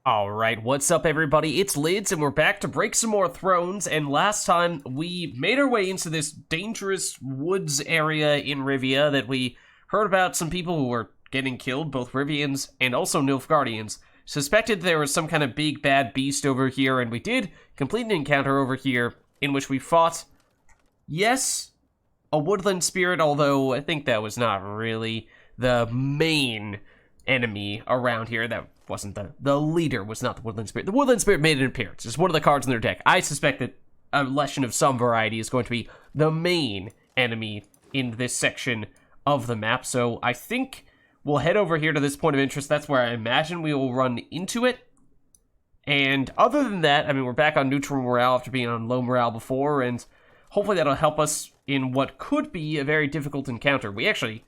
Alright, what's up everybody? It's Lyds, and we're back to break some more thrones, and last time we made our way into this dangerous woods area in Rivia that we heard about some people who were getting killed, both Rivians and also Nilfgaardians. Suspected there was some kind of big bad beast over here, and we did complete an encounter over here in which we fought, yes, a woodland spirit, although I think that was not really the main enemy around here. That wasn't the leader was not the woodland spirit. The woodland spirit made an appearance. It's one of the cards in their deck. I suspect that a lesson of some variety is going to be the main enemy in this section of the map. So I think we'll head over here to this point of interest. That's where I imagine we will run into it. And other than that, I mean, we're back on neutral morale after being on low morale before, and hopefully that'll help us in what could be a very difficult encounter. We actually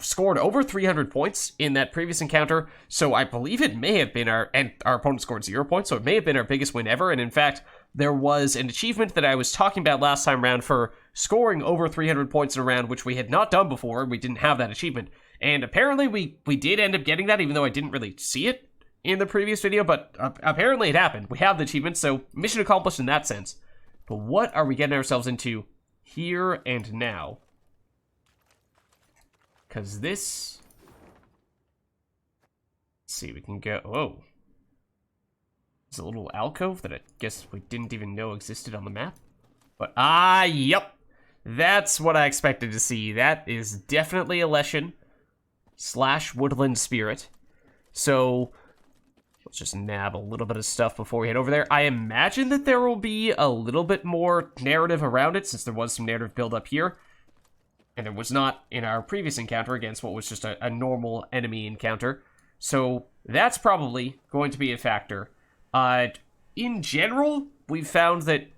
scored over 300 points in that previous encounter, so I believe it may have been our opponent scored 0 points, so it may have been our biggest win ever. And in fact, there was an achievement that I was talking about last time around for scoring over 300 points in a round, which we had not done before. We didn't have that achievement, and apparently we did end up getting that, even though I didn't really see it in the previous video, but apparently it happened. We have the achievement, so mission accomplished in that sense. But what are we getting ourselves into here and now? Because this... Let's see, we can go... Whoa. There's a little alcove that I guess we didn't even know existed on the map. But, yep. That's what I expected to see. That is definitely a Leshen / woodland spirit. So, let's just nab a little bit of stuff before we head over there. I imagine that there will be a little bit more narrative around it, since there was some narrative build up here. And there was not in our previous encounter against what was just a normal enemy encounter. So that's probably going to be a factor. In general, we've found that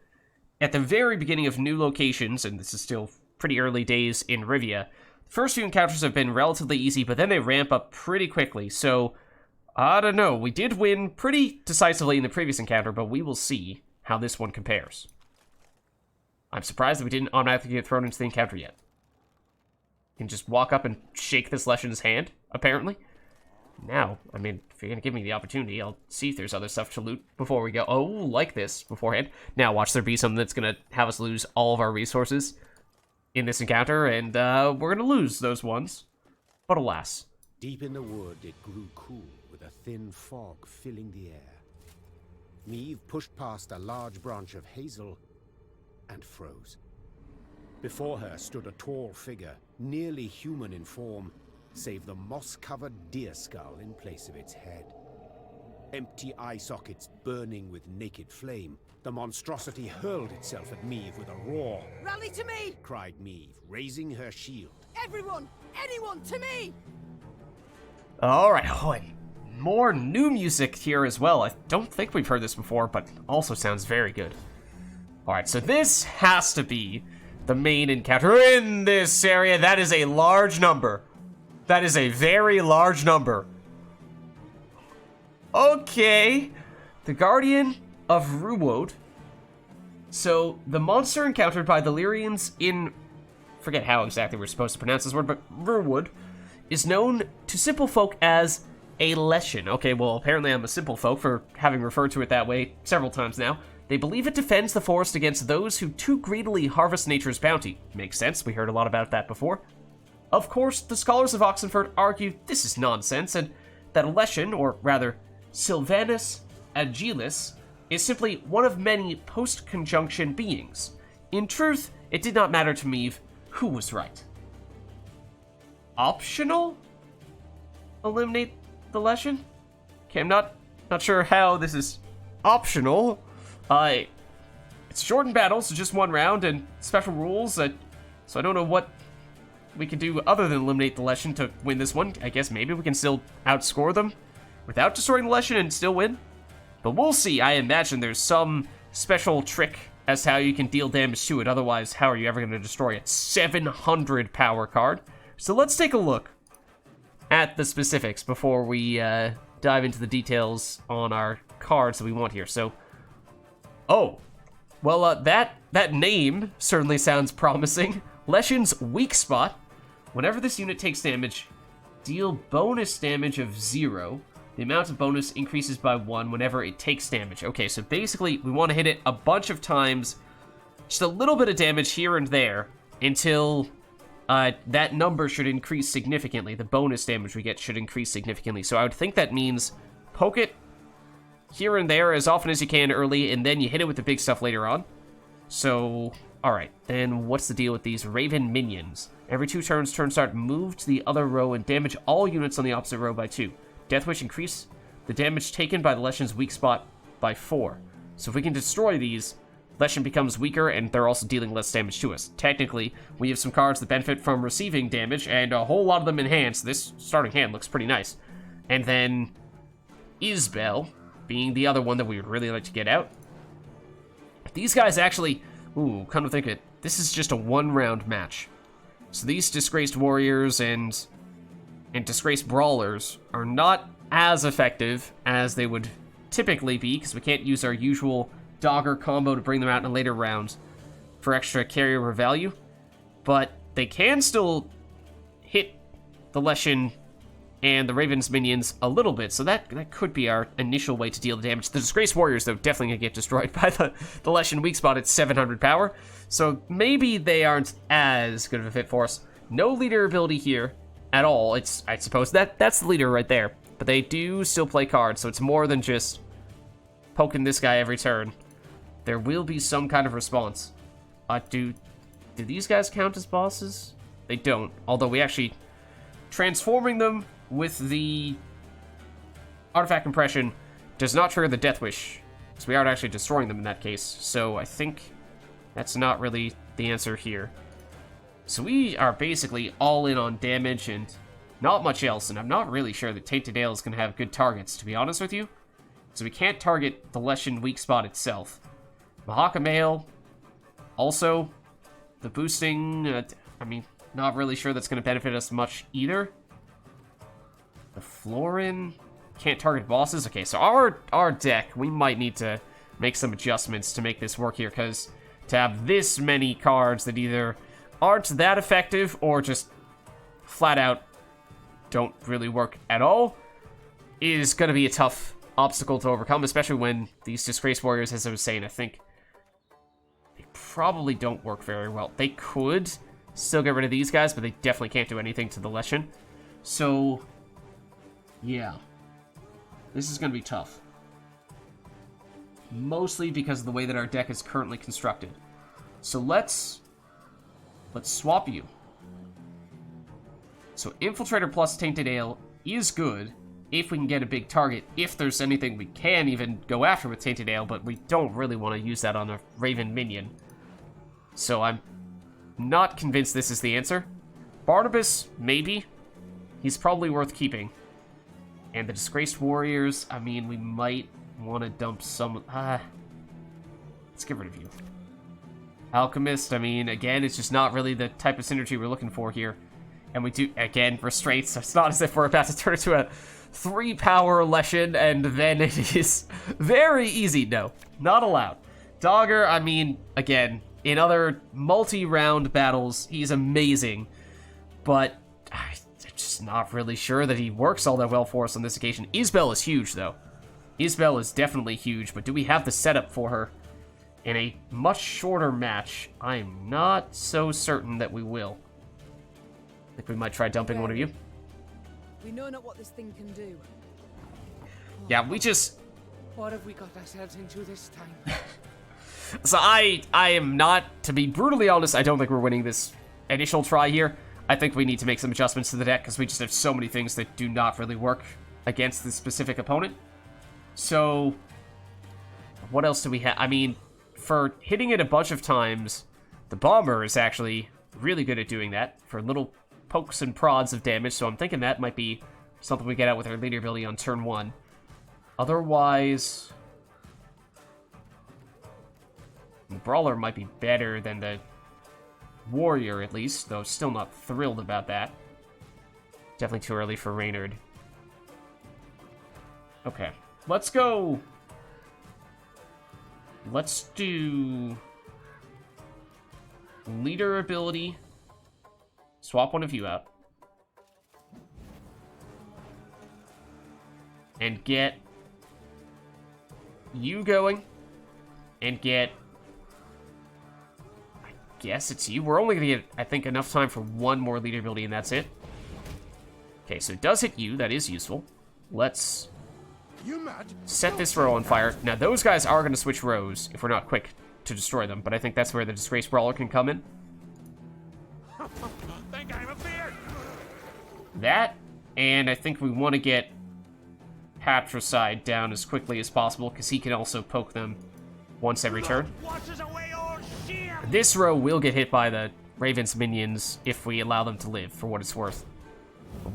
at the very beginning of new locations, and this is still pretty early days in Rivia, the first few encounters have been relatively easy, but then they ramp up pretty quickly. So, I don't know. We did win pretty decisively in the previous encounter, but we will see how this one compares. I'm surprised that we didn't automatically get thrown into the encounter yet. Can just walk up and shake this Leshen's hand, apparently. Now, I mean, if you're going to give me the opportunity, I'll see if there's other stuff to loot before we go. Oh, like this beforehand. Now, watch there be something that's going to have us lose all of our resources in this encounter, and we're going to lose those ones. But alas. Deep in the wood, it grew cool, with a thin fog filling the air. Meve pushed past a large branch of hazel and froze. Before her stood a tall figure, nearly human in form, save the moss-covered deer skull in place of its head. Empty eye sockets burning with naked flame, the monstrosity hurled itself at Meve with a roar. "Rally to me!" cried Meve, raising her shield. "Everyone! Anyone to me!" Alright, more new music here as well. I don't think we've heard this before, but also sounds very good. Alright, so this has to be the main encounter in this area. That is a large number. That is a very large number. Okay. The Guardian of Ruwode. So, the monster encountered by the Lyrians in... forget how exactly we're supposed to pronounce this word, but Ruwode is known to simple folk as a Leshen. Okay, well, apparently I'm a simple folk for having referred to it that way several times now. They believe it defends the forest against those who too greedily harvest nature's bounty. Makes sense, we heard a lot about that before. Of course, the scholars of Oxenford argue this is nonsense, and that a Leshen, or rather, Sylvanus Agilis, is simply one of many post-conjunction beings. In truth, it did not matter to Meve who was right. Optional? Eliminate the Leshen? Okay, I'm not sure how this is optional. It's short in battle, so just one round, and special rules, so I don't know what we can do other than eliminate the Leshen to win this one. I guess maybe we can still outscore them without destroying the Leshen and still win. But we'll see. I imagine there's some special trick as to how you can deal damage to it. Otherwise, how are you ever going to destroy it? 700 power card. So let's take a look at the specifics before we dive into the details on our cards that we want here. So, oh, well, that name certainly sounds promising. Leshen's weak spot. Whenever this unit takes damage, deal bonus damage of 0 The amount of bonus increases by 1 whenever it takes damage. Okay, so basically, we want to hit it a bunch of times, just a little bit of damage here and there, until that number should increase significantly. The bonus damage we get should increase significantly. So I would think that means poke it here and there as often as you can early, and then you hit it with the big stuff later on. So, alright, then what's the deal with these Raven minions? Every 2 turns, turn start, move to the other row and damage all units on the opposite row by 2. Deathwish increase the damage taken by the Leshen's weak spot by 4. So if we can destroy these, Leshen becomes weaker and they're also dealing less damage to us. Technically, we have some cards that benefit from receiving damage, and a whole lot of them in hand, so this starting hand looks pretty nice. And then Isbel being the other one that we would really like to get out. These guys actually, ooh, come to think of it, this is just a 1-round match. So these Disgraced Warriors and Disgraced Brawlers are not as effective as they would typically be, because we can't use our usual Dogger combo to bring them out in later rounds for extra carryover value. But they can still hit the Leshen and the Raven's minions a little bit, so that could be our initial way to deal the damage. The Disgraced Warriors, though, definitely gonna get destroyed by the Leshen weak spot at 700 power, so maybe they aren't as good of a fit for us. No leader ability here at all. It's, I suppose, that's the leader right there, but they do still play cards, so it's more than just poking this guy every turn. There will be some kind of response. Do these guys count as bosses? They don't, although we actually transforming them with the artifact compression does not trigger the Death Wish, so we aren't actually destroying them in that case. So I think that's not really the answer here. So we are basically all in on damage and not much else, and I'm not really sure that Tainted Ale is going to have good targets, to be honest with you. So we can't target the Leshen weak spot itself. Mahaka Mail, also, the boosting, I mean, not really sure that's going to benefit us much either. The Florin can't target bosses. Okay, so our deck, we might need to make some adjustments to make this work here, because to have this many cards that either aren't that effective or just flat out don't really work at all is going to be a tough obstacle to overcome, especially when these Disgraced Warriors, as I was saying, I think they probably don't work very well. They could still get rid of these guys, but they definitely can't do anything to the Leshen. So, yeah. This is going to be tough. Mostly because of the way that our deck is currently constructed. So let's swap you. So Infiltrator plus Tainted Ale is good if we can get a big target, if there's anything we can even go after with Tainted Ale, but we don't really want to use that on a Raven minion. So I'm not convinced this is the answer. Barnabas, maybe. He's probably worth keeping. And the Disgraced Warriors, I mean, we might want to dump some... let's get rid of you. Alchemist, I mean, again, it's just not really the type of synergy we're looking for here. And we do, again, Restraints. So it's not as if we're about to turn into a 3-power Leshen, and then it is very easy. No, not allowed. Dogger, I mean, again, in other multi-round battles, he's amazing. But I'm just not really sure that he works all that well for us on this occasion. Isbel is huge, though. Isbel is definitely huge, but do we have the setup for her in a much shorter match? I'm not so certain that we will. I think we might try dumping one of you. We know not what this thing can do. Yeah, we just... What have we got ourselves into this time? So I am not, to be brutally honest, I don't think we're winning this initial try here. I think we need to make some adjustments to the deck, because we just have so many things that do not really work against this specific opponent. So, what else do we have? I mean, for hitting it a bunch of times, the Bomber is actually really good at doing that, for little pokes and prods of damage, so I'm thinking that might be something we get out with our leader ability on turn 1. Otherwise, the Brawler might be better than the Warrior, at least, though still not thrilled about that. Definitely too early for Reynard. Okay, let's go. Let's do leader ability. Swap one of you out. and get you going, and get, I guess it's you. We're only gonna get, I think, enough time for one more leader ability, and that's it. Okay, so it does hit you. That is useful. Let's set this row on fire. Now, those guys are going to switch rows if we're not quick to destroy them, but I think that's where the Disgrace Brawler can come in. That, and I think we want to get Patricide down as quickly as possible, because he can also poke them once every turn. This row will get hit by the Raven's minions if we allow them to live, for what it's worth.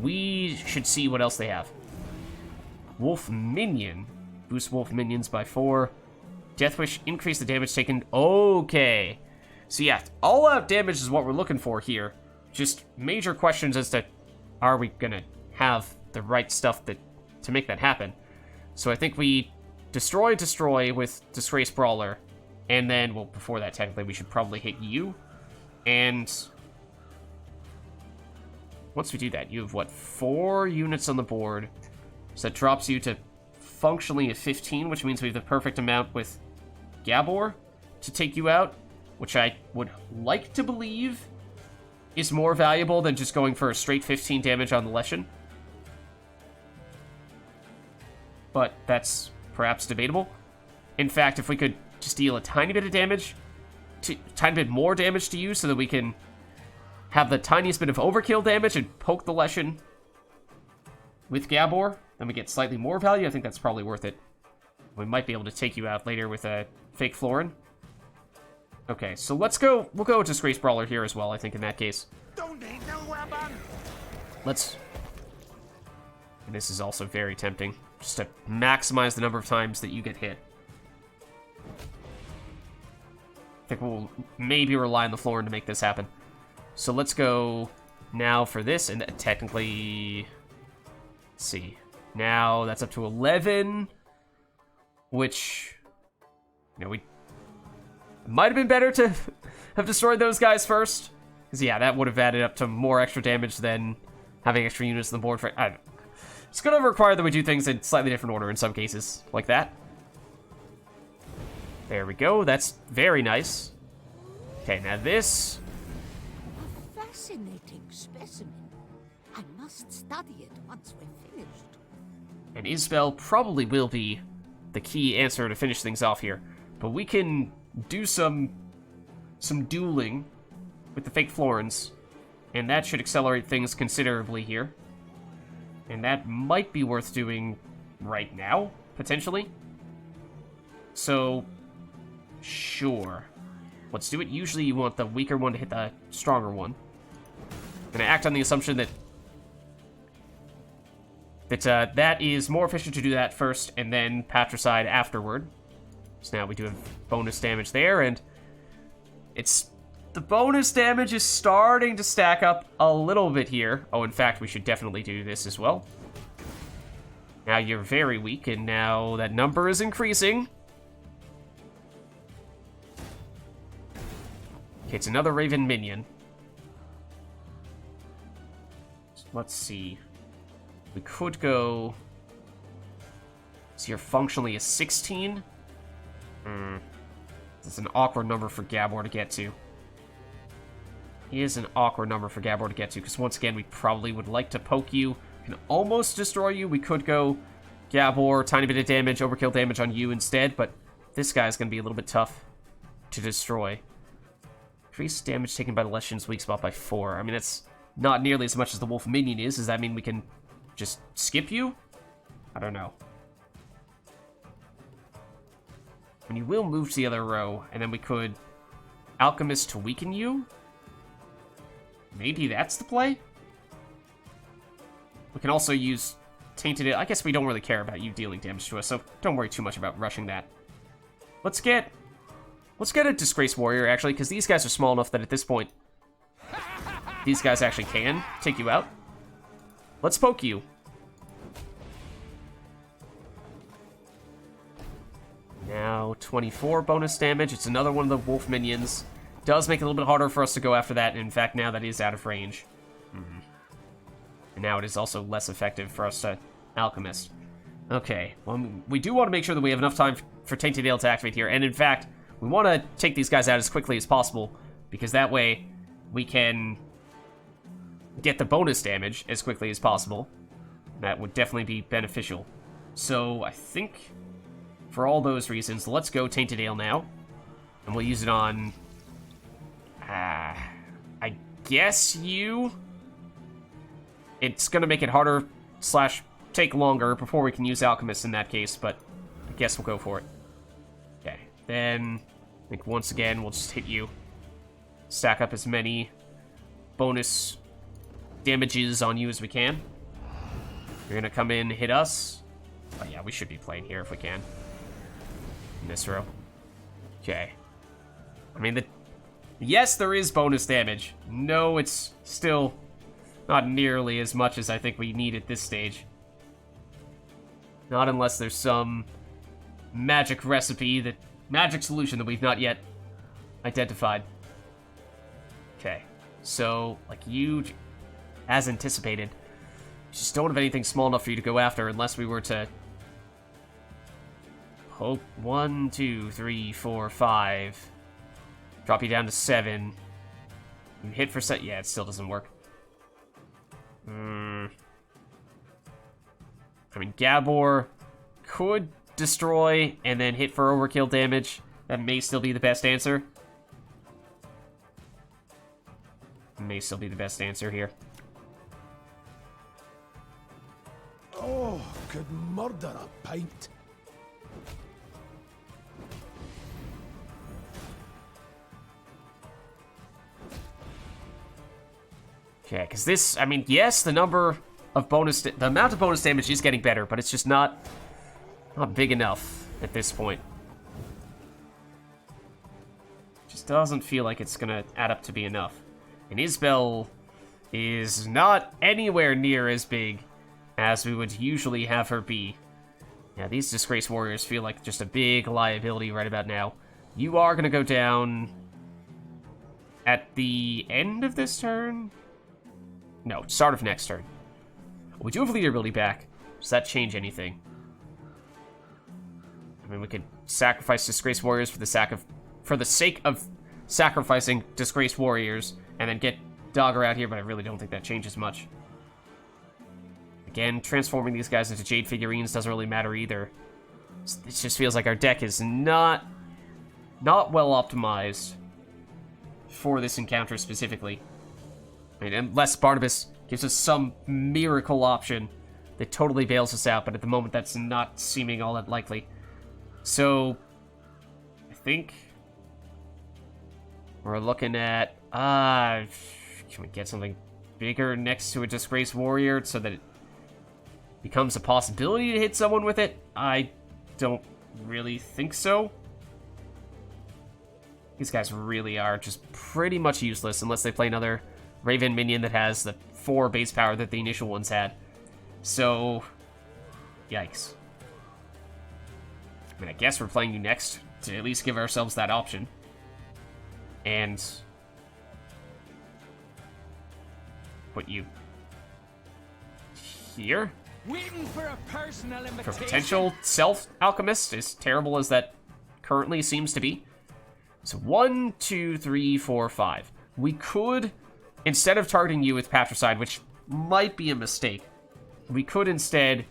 We should see what else they have. Wolf Minion. Boost Wolf Minions by 4. Deathwish, increase the damage taken. Okay. So yeah, all-out damage is what we're looking for here. Just major questions as to, are we gonna have the right stuff to make that happen? So I think we destroy with Disgrace Brawler, and then, well, before that, technically, we should probably hit you. And once we do that, you have, what, 4 units on the board. So that drops you to functionally a 15, which means we have the perfect amount with Gabor to take you out, which I would like to believe is more valuable than just going for a straight 15 damage on the Leshen. But that's perhaps debatable. In fact, if we could just deal a tiny bit of damage, tiny bit more damage to you so that we can have the tiniest bit of overkill damage and poke the Leshen with Gabor, then we get slightly more value. I think that's probably worth it. We might be able to take you out later with a fake Florin. Okay, so let's go. We'll go with Disgrace Brawler here as well, I think, in that case. Let's... And this is also very tempting, just to maximize the number of times that you get hit. I think we'll maybe rely on the Florin to make this happen. So let's go now for this, and technically... Let's see. Now that's up to 11, which, you know, we might have been better to have destroyed those guys first. Because, yeah, that would have added up to more extra damage than having extra units on the board for... I don't know. It's going to require that we do things in slightly different order in some cases, like that. There we go. That's very nice. Okay, now this... A fascinating specimen. I must study it once we're finished. And Isbel probably will be the key answer to finish things off here. But we can do some dueling with the fake Florins, and that should accelerate things considerably here. And that might be worth doing right now, potentially. So, sure. Let's do it. Usually you want the weaker one to hit the stronger one. I'm gonna act on the assumption that that is more efficient to do that first, and then Patricide afterward. So now we do have bonus damage there, and the bonus damage is starting to stack up a little bit here. Oh, in fact, we should definitely do this as well. Now you're very weak, and now that number is increasing. Okay, it's another Raven minion. Let's see. We could go... So you're functionally a 16? That's an awkward number for Gabor to get to. He is an awkward number for Gabor to get to, because once again, we probably would like to poke you. Can almost destroy you. We could go Gabor, tiny bit of damage, overkill damage on you instead, but this guy's going to be a little bit tough to destroy. Increase damage taken by the Leshen's weak spot by 4. I mean, that's not nearly as much as the Wolf Minion is. Does that mean we can just skip you? I don't know. And you will move to the other row, and then we could Alchemist to weaken you? Maybe that's the play? We can also use Tainted... I guess we don't really care about you dealing damage to us, so don't worry too much about rushing that. Let's get a Disgrace Warrior, actually, because these guys are small enough that at this point, these guys actually can take you out. Let's poke you. Now, 24 bonus damage. It's another one of the wolf minions. Does make it a little bit harder for us to go after that, and in fact, now that is out of range. And now it is also less effective for us to Alchemist. Okay, well, we do want to make sure that we have enough time for Tainted Ale to activate here, and in fact, we want to take these guys out as quickly as possible, because that way we can get the bonus damage as quickly as possible. That would definitely be beneficial. So I think for all those reasons, let's go Tainted Ale now, and we'll use it on, I guess you. It's gonna make it harder / take longer before we can use Alchemist in that case, but I guess we'll go for it. Okay, then I think once again we'll just hit you. Stack up as many bonus damages on you as we can. You're gonna come in, hit us. Oh yeah, we should be playing here if we can. In this row. Okay. I mean, yes, there is bonus damage. No, it's still not nearly as much as I think we need at this stage. Not unless there's some magic recipe, magic solution that we've not yet identified. Okay, so, like you, as anticipated, just don't have anything small enough for you to go after unless we were to hope 1, 2, 3, 4, 5. Drop you down to 7. You hit for set. Yeah, it still doesn't work. I mean, Gabor could destroy and then hit for overkill damage. That may still be the best answer. May still be the best answer here. Oh, could murder a pint. Okay, because this, I mean, yes, the amount of bonus damage is getting better, but it's just not big enough at this point. Just doesn't feel like it's gonna add up to be enough. And Isbel is not anywhere near as big as we would usually have her be. Yeah, these Disgraced Warriors feel like just a big liability right about now. You are gonna go down at the end of this turn? No, start of next turn. We do have leader ability back. Does that change anything? I mean, we could sacrifice Disgraced Warriors for the sake of sacrificing Disgraced Warriors, and then get Dogger out here, but I really don't think that changes much. Again, transforming these guys into Jade figurines doesn't really matter either. It just feels like our deck is not well optimized for this encounter specifically. I mean, unless Barnabas gives us some miracle option that totally bails us out, but at the moment that's not seeming all that likely. So, I think we're looking at, can we get something bigger next to a Disgraced Warrior so that it becomes a possibility to hit someone with it? I don't really think so. These guys really are just pretty much useless unless they play another Raven minion that has the 4 base power that the initial ones had. So, yikes. I mean, I guess we're playing you next to at least give ourselves that option. And put you here. Waiting for a personal For invitation. potential self-alchemist, as terrible as that currently seems to be. So 1, 2, 3, 4, 5. We could, instead of targeting you with Patricide, which might be a mistake, we could instead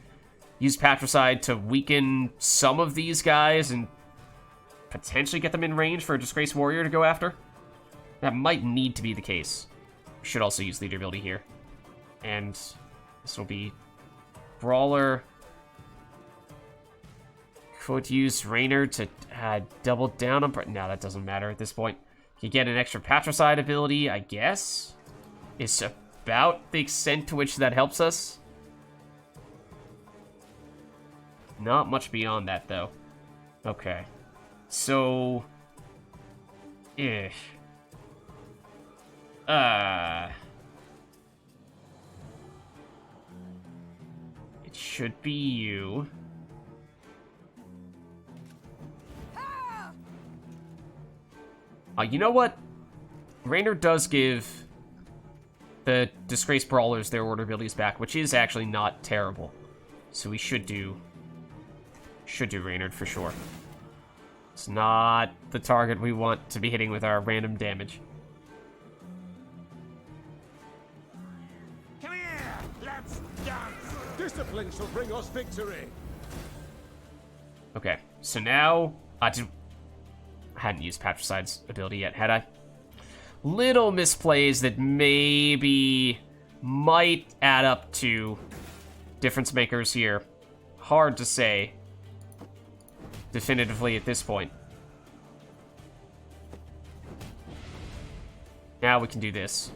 use Patricide to weaken some of these guys and potentially get them in range for a Disgraced Warrior to go after. That might need to be the case. We should also use leader ability here. And this will be Brawler. Could use Raynor to double down on... No, that doesn't matter at this point. You get an extra Patricide ability, I guess. It's about the extent to which that helps us. Not much beyond that, though. Okay. So... It should be you. You know what? Raynor does give the Disgraced Brawlers their order abilities back, which is actually not terrible. So we should do Should do Reynard for sure. It's not the target we want to be hitting with our random damage. Come here! Let's dance! Discipline shall bring us victory! Okay, so now... I hadn't used Patricide's ability yet, had I? Little misplays that maybe might add up to difference makers here. Hard to say definitively at this point. Now we can do this.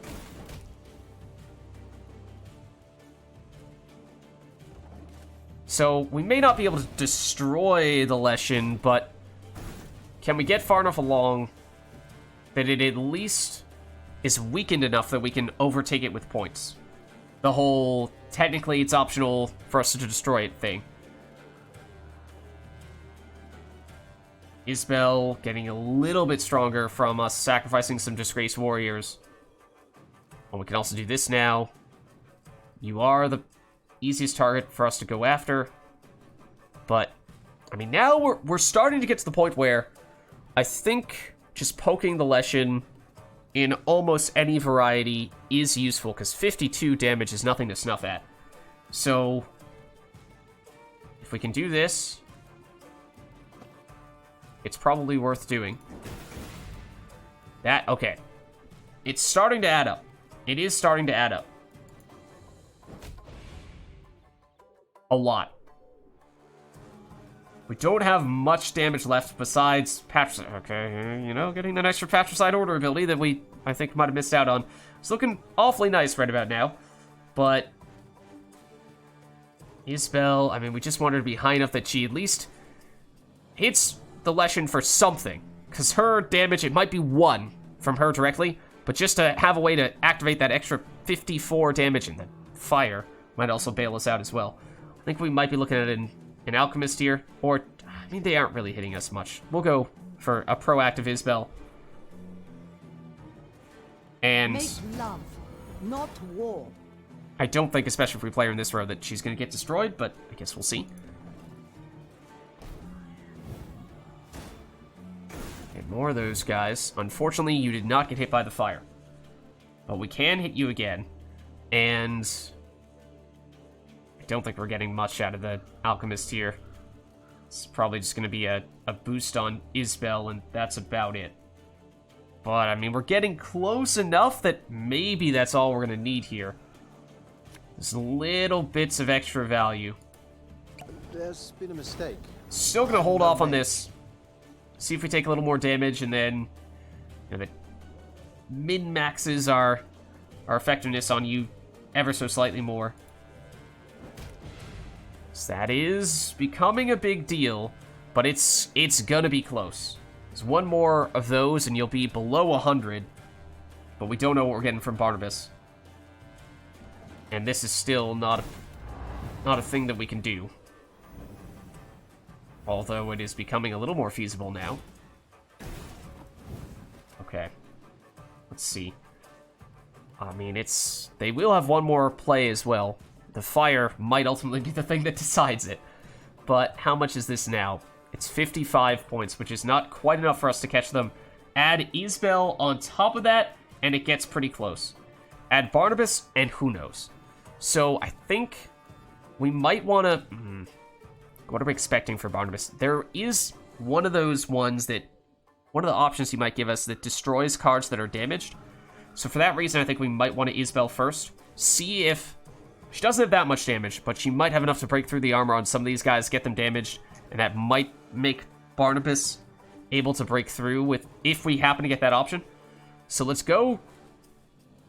So we may not be able to destroy the Leshen, but can we get far enough along that it at least is weakened enough that we can overtake it with points? The whole, technically it's optional for us to destroy it thing. Isbel getting a little bit stronger from us sacrificing some disgraced warriors. Well, we can also do this now. You are the easiest target for us to go after. But, I mean, now we're starting to get to the point where I think just poking the Leshen in almost any variety is useful, because 52 damage is nothing to snuff at. So, if we can do this, it's probably worth doing. That, okay. It's starting to add up. It is starting to add up. A lot. We don't have much damage left besides Patricide. Okay, you know, getting that extra Patricide Order ability that we, I think, might have missed out on. It's looking awfully nice right about now. But Isbel, I mean, we just want her to be high enough that she at least hits the Leshen for something. Because her damage, it might be 1 from her directly, but just to have a way to activate that extra 54 damage in the fire might also bail us out as well. I think we might be looking at an Alchemist here, or, I mean, they aren't really hitting us much. We'll go for a proactive Isbel. And Make love, not war. I don't think, especially if we play her in this row, that she's going to get destroyed, but I guess we'll see. And more of those guys. Unfortunately, you did not get hit by the fire. But we can hit you again. And I don't think we're getting much out of the Alchemist here. It's probably just going to be a boost on Isbel, and that's about it. But, I mean, we're getting close enough that maybe that's all we're going to need here. Just little bits of extra value. There's been a mistake. Still going to hold off on this. See if we take a little more damage, and then you know, it min-maxes our effectiveness on you ever so slightly more. So that is becoming a big deal, but it's gonna be close. There's one more of those, and you'll be below 100, but we don't know what we're getting from Barnabas. And this is still not a thing that we can do. Although it is becoming a little more feasible now. Okay. Let's see. I mean, they will have one more play as well. The fire might ultimately be the thing that decides it. But how much is this now? It's 55 points, which is not quite enough for us to catch them. Add Isbel on top of that, and it gets pretty close. Add Barnabas, and who knows. So I think we might want to... What are we expecting for Barnabas? There is one of those ones that... One of the options he might give us that destroys cards that are damaged. So for that reason, I think we might want to Isbel first. See if... She doesn't have that much damage, but she might have enough to break through the armor on some of these guys, get them damaged, and that might make Barnabas able to break through with if we happen to get that option. So let's go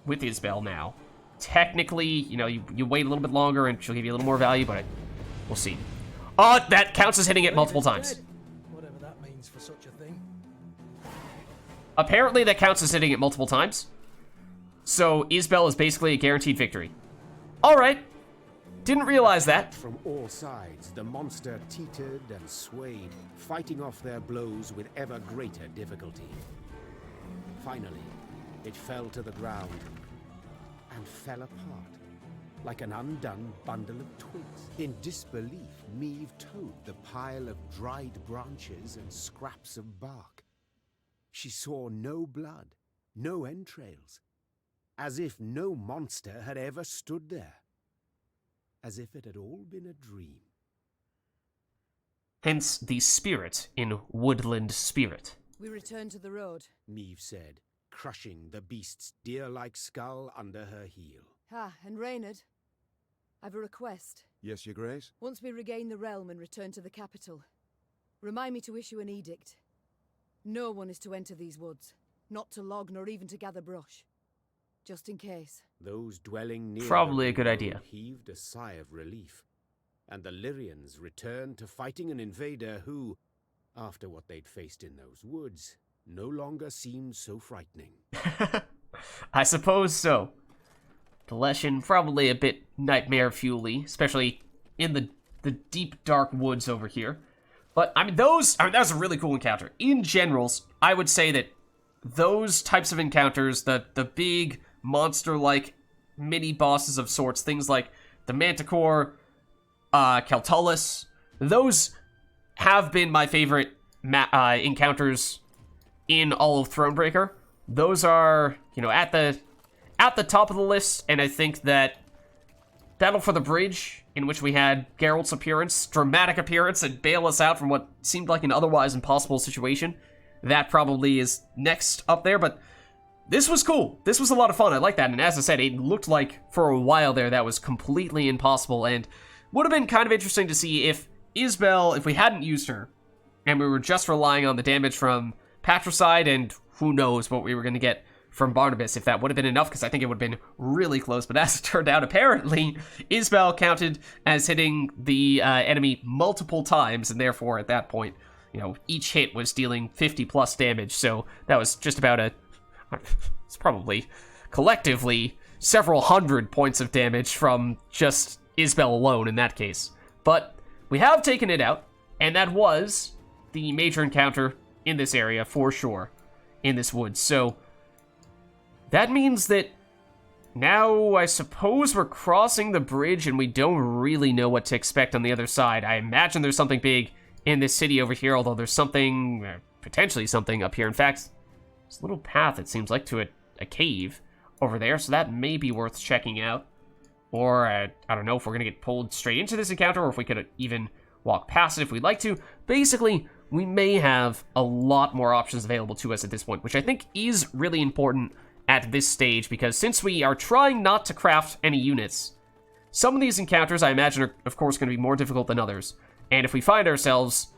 with Isbel now. Technically, you know, you wait a little bit longer and she'll give you a little more value, but we'll see. Oh, that counts as hitting it multiple times. Whatever that means for such a thing. Apparently that counts as hitting it multiple times. So Isbel is basically a guaranteed victory. Alright. Didn't realize that. From all sides, the monster teetered and swayed, fighting off their blows with ever greater difficulty. Finally, it fell to the ground and fell apart, like an undone bundle of twigs. In disbelief, Meve towed the pile of dried branches and scraps of bark. She saw no blood, no entrails, as if no monster had ever stood there. As if it had all been a dream. Hence the spirit in Woodland Spirit. We return to the road. Meve said, crushing the beast's deer-like skull under her heel. Ah, and Reynard, I've a request. Yes, Your Grace? Once we regain the realm and return to the capital, remind me to issue an edict. No one is to enter these woods, not to log nor even to gather brush. Just in case. Those dwelling near Probably the a good road idea. heaved a sigh of relief, and the Lyrians returned to fighting an invader who, after what they'd faced in those woods, no longer seemed so frightening. I suppose so. The Leshen probably a bit nightmare fuel-y, especially in the deep dark woods over here. But that was a really cool encounter. In generals, I would say that those types of encounters, the big monster-like mini bosses of sorts, things like the Manticore, Keltullus, those have been my favorite encounters in all of Thronebreaker. Those are, at the top of the list, and I think that Battle for the Bridge, in which we had Geralt's dramatic appearance, and bail us out from what seemed like an otherwise impossible situation, that probably is next up there, but this was cool. This was a lot of fun. I like that, and as I said, it looked like for a while there that was completely impossible, and would have been kind of interesting to see if Isbel, if we hadn't used her, and we were just relying on the damage from Patricide, and who knows what we were going to get from Barnabas, if that would have been enough, because I think it would have been really close. But as it turned out, apparently, Isbel counted as hitting the enemy multiple times, and therefore, at that point, each hit was dealing 50 plus damage, so that was just about it's probably collectively several hundred points of damage from just Isbel alone in that case. But we have taken it out, and that was the major encounter in this area for sure, in this woods. So that means that now I suppose we're crossing the bridge and we don't really know what to expect on the other side. I imagine there's something big in this city over here, although there's something, potentially something up here. In fact, there's a little path, it seems like, to a cave over there, so that may be worth checking out. Or, I don't know if we're going to get pulled straight into this encounter, or if we could even walk past it if we'd like to. Basically, we may have a lot more options available to us at this point, which I think is really important at this stage, because since we are trying not to craft any units, some of these encounters, I imagine, are, of course, going to be more difficult than others. And if we find ourselves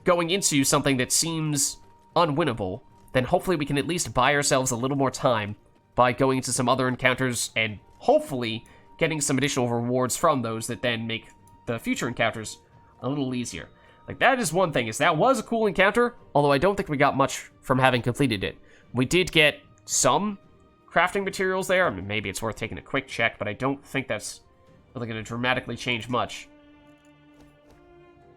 going into something that seems unwinnable, then hopefully we can at least buy ourselves a little more time by going into some other encounters and hopefully getting some additional rewards from those that then make the future encounters a little easier. Like, that is one thing, is that was a cool encounter, although I don't think we got much from having completed it. We did get some crafting materials there. I mean, maybe it's worth taking a quick check, but I don't think that's really going to dramatically change much.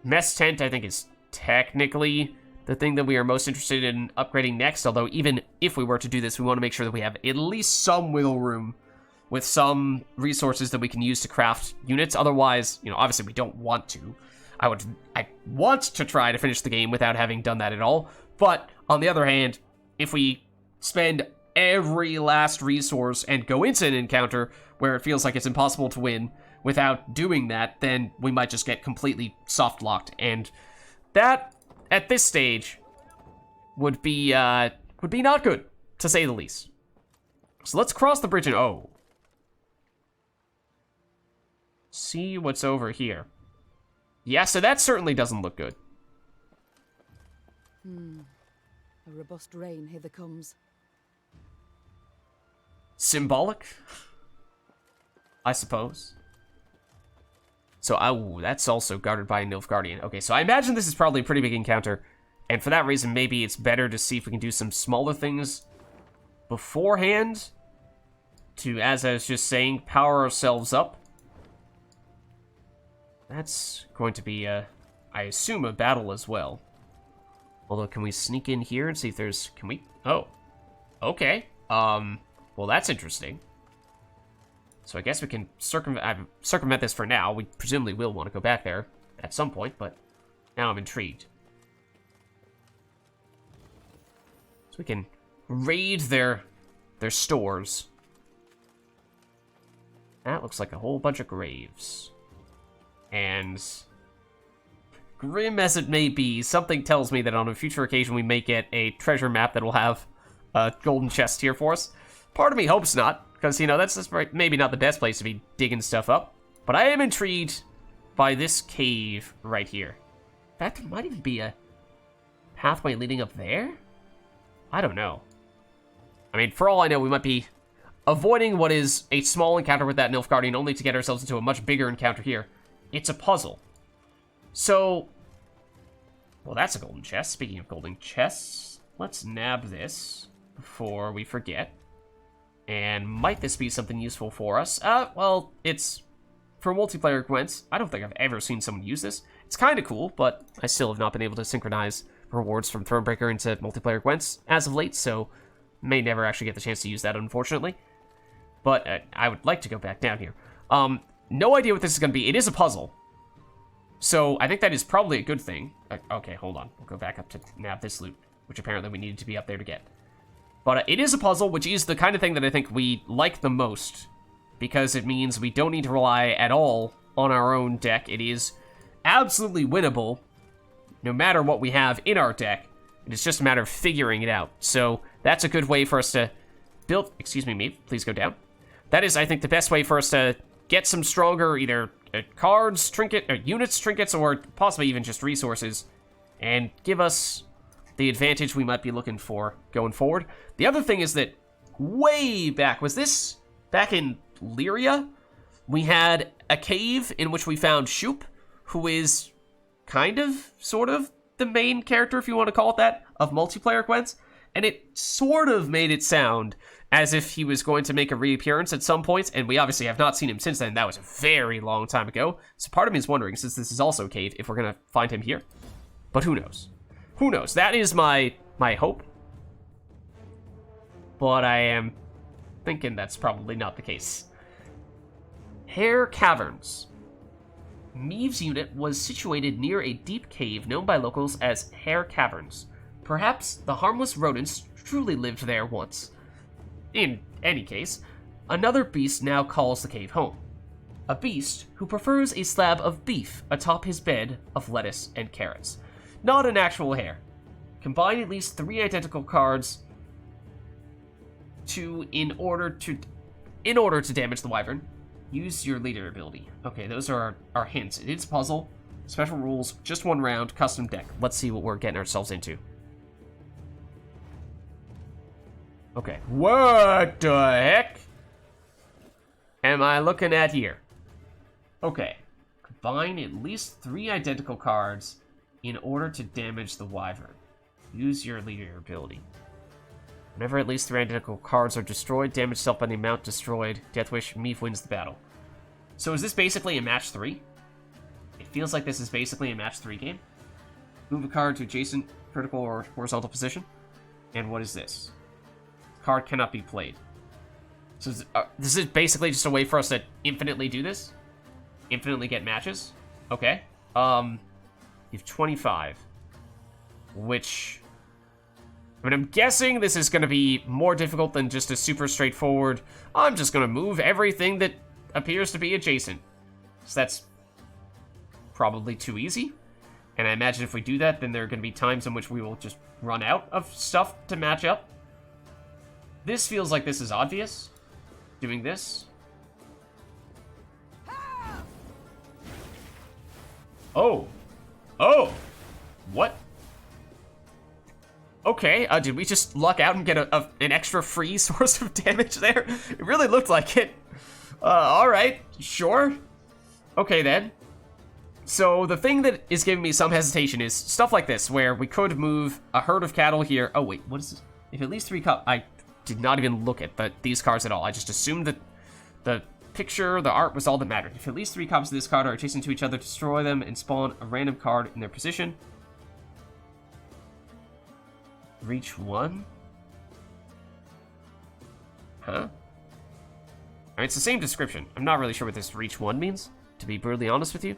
Mess tent, I think, is technically the thing that we are most interested in upgrading next, although even if we were to do this, we want to make sure that we have at least some wiggle room with some resources that we can use to craft units. Otherwise, obviously we don't want to. I want to try to finish the game without having done that at all, but on the other hand, if we spend every last resource and go into an encounter where it feels like it's impossible to win without doing that, then we might just get completely soft-locked, and that, at this stage, would be not good, to say the least. So let's cross the bridge and see what's over here. Yeah, so that certainly doesn't look good. A robust rain hither comes. Symbolic? I suppose. So, that's also guarded by a Nilfgaardian. Okay, so I imagine this is probably a pretty big encounter, and for that reason, maybe it's better to see if we can do some smaller things beforehand to, as I was just saying, power ourselves up. That's going to be, I assume, a battle as well. Although, can we sneak in here and see if there's... Can we... Oh. Okay. Well, that's interesting. So I guess we can circumvent this for now. We presumably will want to go back there at some point, but now I'm intrigued. So we can raid their stores. That looks like a whole bunch of graves. And grim as it may be, something tells me that on a future occasion we may get a treasure map that will have a golden chest here for us. Part of me hopes not, because, you know, that's just maybe not the best place to be digging stuff up. But I am intrigued by this cave right here. In fact, there might even be a pathway leading up there? I don't know. I mean, for all I know, we might be avoiding what is a small encounter with that Nilfgaardian only to get ourselves into a much bigger encounter here. It's a puzzle. So, well, that's a golden chest. Speaking of golden chests, let's nab this before we forget. And might this be something useful for us? Well, it's for multiplayer Gwent. I don't think I've ever seen someone use this. It's kind of cool, but I still have not been able to synchronize rewards from Thronebreaker into multiplayer Gwent as of late, so may never actually get the chance to use that, unfortunately. But I would like to go back down here. No idea what this is going to be. It is a puzzle. So I think that is probably a good thing. Okay, hold on. We'll go back up to nab this loot, which apparently we needed to be up there to get. But it is a puzzle, which is the kind of thing that I think we like the most, because it means we don't need to rely at all on our own deck. It is absolutely winnable, no matter what we have in our deck. It's just a matter of figuring it out. So that's a good way for us to build... Excuse me, Meve, please go down. That is, I think, the best way for us to get some stronger either cards, units, trinkets, or possibly even just resources, and give us the advantage we might be looking for going forward. The other thing is that way back, was this back in Lyria? We had a cave in which we found Shoop, who is kind of, sort of, the main character, if you want to call it that, of multiplayer Gwent, and it sort of made it sound as if he was going to make a reappearance at some point, and we obviously have not seen him since then. That was a very long time ago, so part of me is wondering, since this is also a cave, if we're going to find him here. But who knows? Who knows? That is my hope. But I am thinking that's probably not the case. Hare Caverns. Meve's unit was situated near a deep cave known by locals as Hare Caverns. Perhaps the harmless rodents truly lived there once. In any case, another beast now calls the cave home. A beast who prefers a slab of beef atop his bed of lettuce and carrots. Not an actual hare. Combine at least 3 identical cards in order to damage the wyvern. Use your leader ability. Okay, those are our hints. It is a puzzle. Special rules, just 1 round, custom deck. Let's see what we're getting ourselves into. Okay, what the heck am I looking at here? Okay, combine at least 3 identical cards in order to damage the wyvern. Use your leader ability. Whenever at least 3 identical cards are destroyed, damage self by the amount destroyed. Deathwish, Meve wins the battle. So is this basically a match 3? It feels like this is basically a match 3 game. Move a card to adjacent, vertical, or horizontal position. And what is this? Card cannot be played. So this is basically just a way for us to infinitely do this? Infinitely get matches? Okay. You have 25. Which... I mean, I'm guessing this is going to be more difficult than just a super straightforward, I'm just going to move everything that appears to be adjacent. So that's probably too easy. And I imagine if we do that, then there are going to be times in which we will just run out of stuff to match up. This feels like this is obvious. Doing this. Oh. Oh. What? Okay, did we just luck out and get an extra free source of damage there? It really looked like it. Alright, sure. Okay then. So the thing that is giving me some hesitation is stuff like this, where we could move a herd of cattle here. Oh wait, what is this? If at least 3 I did not even look at these cards at all. I just assumed that the picture, the art was all that mattered. If at least 3 copies of this card are adjacent to each other, destroy them and spawn a random card in their position. Reach 1? Huh? I mean, it's the same description. I'm not really sure what this reach 1 means, to be brutally honest with you.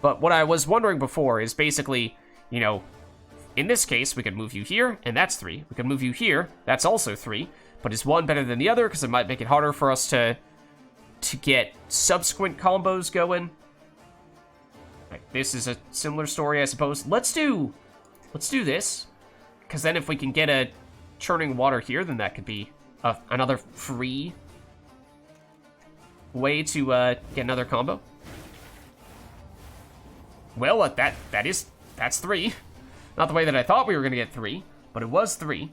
But what I was wondering before is basically, you know, in this case, we could move you here, and that's 3. We could move you here, that's also 3. But is one better than the other? Because it might make it harder for us to get subsequent combos going. Like, this is a similar story, I suppose. Let's do this. Because then if we can get a churning water here, then that could be another free way to get another combo. Well, that's 3. Not the way that I thought we were going to get 3, but it was 3.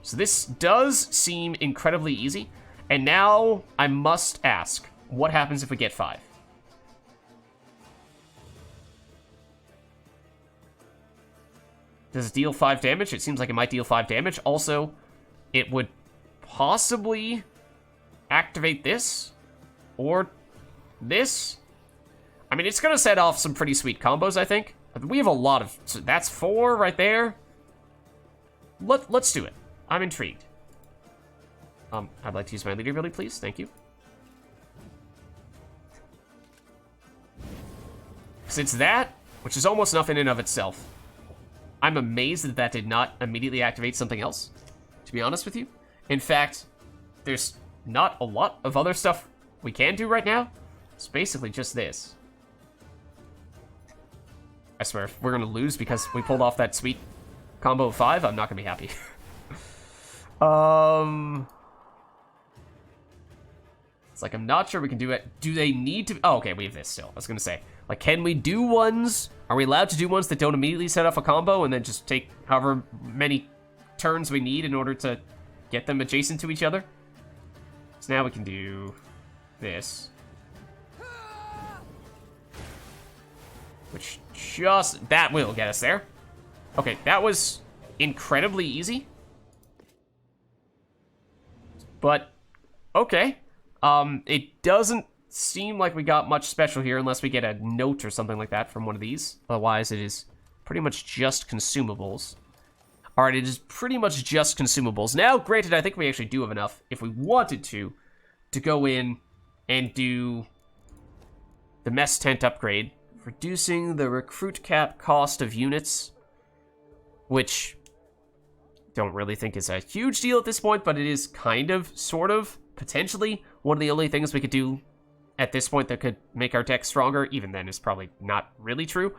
So this does seem incredibly easy. And now I must ask, what happens if we get 5? Does it deal 5 damage? It seems like it might deal 5 damage. Also, it would possibly activate this or this. I mean, it's going to set off some pretty sweet combos, I think. We have a lot of... So that's 4 right there. Let's do it. I'm intrigued. I'd like to use my Lyria ability, please. Thank you. Because it's that, which is almost enough in and of itself. I'm amazed that that did not immediately activate something else, to be honest with you. In fact, there's not a lot of other stuff we can do right now. It's basically just this. I swear, if we're going to lose because we pulled off that sweet combo of 5, I'm not going to be happy. It's like, I'm not sure we can do it. Do they need to? Oh, okay, we have this still. I was going to say, like, can we do ones? Are we allowed to do ones that don't immediately set off a combo and then just take however many turns we need in order to get them adjacent to each other? So now we can do this. Which just, that will get us there. Okay, that was incredibly easy. But, okay. It doesn't seem like we got much special here unless we get a note or something like that from one of these. Otherwise, it is pretty much just consumables. Alright, it is pretty much just consumables. Now, granted, I think we actually do have enough, if we wanted to go in and do the mess tent upgrade. Reducing the recruit cap cost of units, which don't really think is a huge deal at this point, but it is kind of, sort of, potentially one of the only things we could do at this point that could make our deck stronger. Even then, is probably not really true,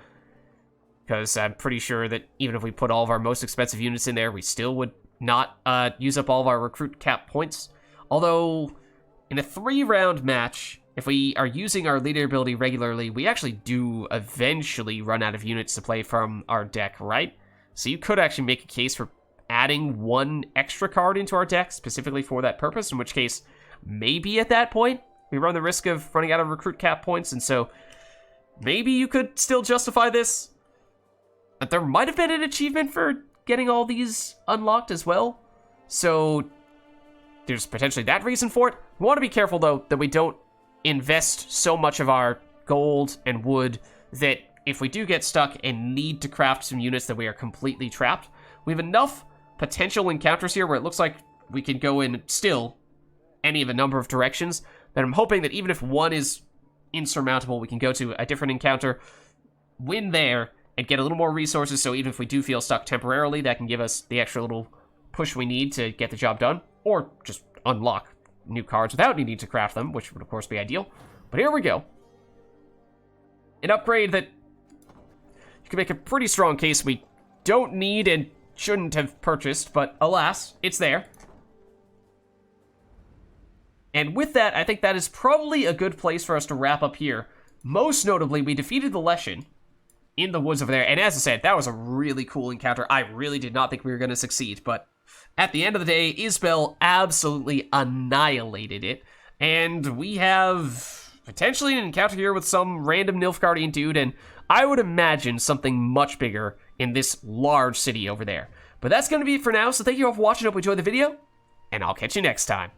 because I'm pretty sure that even if we put all of our most expensive units in there, we still would not use up all of our recruit cap points. Although, in a 3-round match, if we are using our leader ability regularly, we actually do eventually run out of units to play from our deck, right? So you could actually make a case for adding 1 extra card into our deck specifically for that purpose, in which case, maybe at that point, we run the risk of running out of recruit cap points, and so maybe you could still justify this. But there might have been an achievement for getting all these unlocked as well, so there's potentially that reason for it. We want to be careful, though, that we don't invest so much of our gold and wood that if we do get stuck and need to craft some units that we are completely trapped, we have enough potential encounters here where it looks like we can go in still any of a number of directions that I'm hoping that even if one is insurmountable, we can go to a different encounter, win there, and get a little more resources, so even if we do feel stuck temporarily, that can give us the extra little push we need to get the job done, or just unlock new cards without needing to craft them, which would of course be ideal. But here we go. An upgrade that you can make a pretty strong case we don't need and shouldn't have purchased, but alas, it's there. And with that, I think that is probably a good place for us to wrap up here. Most notably, we defeated the Leshen in the woods over there, and as I said, that was a really cool encounter. I really did not think we were going to succeed, but at the end of the day, Isbel absolutely annihilated it, and we have potentially an encounter here with some random Nilfgaardian dude, and I would imagine something much bigger in this large city over there. But that's going to be it for now, so thank you all for watching. I hope you enjoyed the video, and I'll catch you next time.